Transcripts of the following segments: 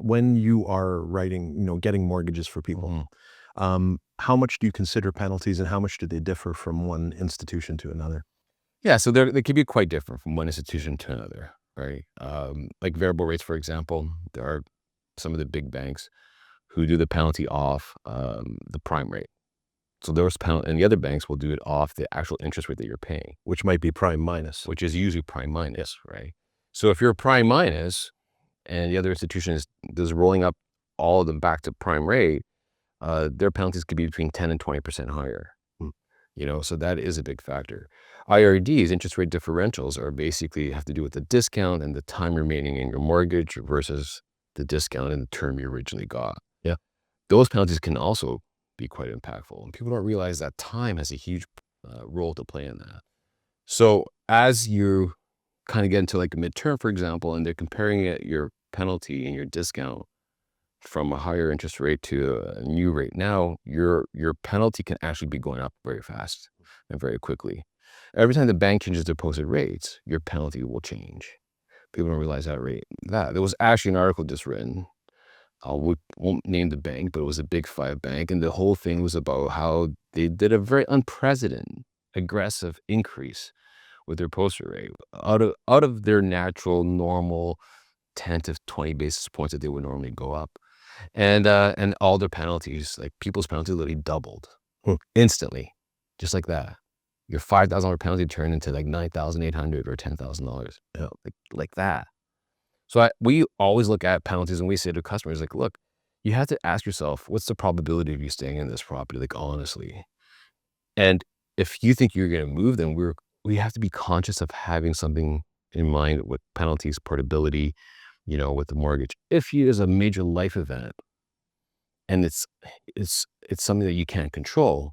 when you are writing, getting mortgages for people, how much do you consider penalties and how much do they differ from one institution to another? Yeah, so they can be quite different from one institution to another, right? Like variable rates, for example, there are some of the big banks who do the penalty off the prime rate. So those penalty, and the other banks will do it off the actual interest rate that you're paying, Which might be prime minus. which is usually prime minus, right? So if you're prime minus and the other institution is rolling up all of them back to prime rate, their penalties could be between 10 and 20% higher. So that is a big factor. IRDs, interest rate differentials, are basically have to do with the discount and the time remaining in your mortgage versus the discount and the term you originally got. Yeah. Those penalties can also be quite impactful. And people don't realize that time has a huge role to play in that. So as you kind of get into like a midterm, for example, and they're comparing your penalty and your discount from a higher interest rate to a new rate now, your penalty can actually be going up very fast and very quickly. Every time the bank changes their posted rates, your penalty will change. People don't realize that. There was actually an article just written. We won't name the bank, but it was a big 5 bank, and the whole thing was about how they did a very unprecedented, aggressive increase with their posted rate out of their natural, normal 10 to 20 basis points that they would normally go up. And all their penalties, like people's penalties literally doubled instantly, just like that. Your $5,000 penalty turned into like $9,800 or $10,000, like that. So we always look at penalties and we say to customers, like, look, you have to ask yourself, what's the probability of you staying in this property, like honestly? And if you think you're going to move, then we have to be conscious of having something in mind with penalties, portability, with the mortgage. If it is a major life event and it's something that you can't control,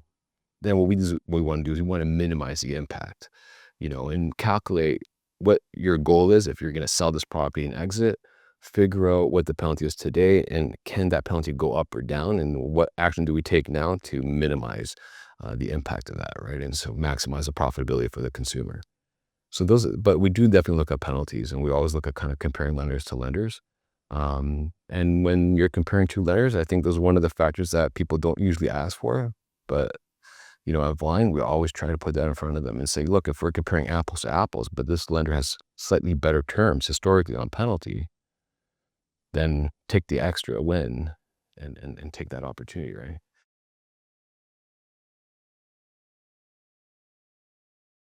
then what we want to do is we want to minimize the impact, and calculate what your goal is. If you're going to sell this property and exit, figure out what the penalty is today and can that penalty go up or down, and what action do we take now to minimize the impact of that, right? And so maximize the profitability for the consumer. So but we do definitely look at penalties, and we always look at kind of comparing lenders to lenders. And when you're comparing 2 lenders, I think those are one of the factors that people don't usually ask for. But, at Vine, we always try to put that in front of them and say, look, if we're comparing apples to apples, but this lender has slightly better terms historically on penalty, then take the extra win and take that opportunity, right?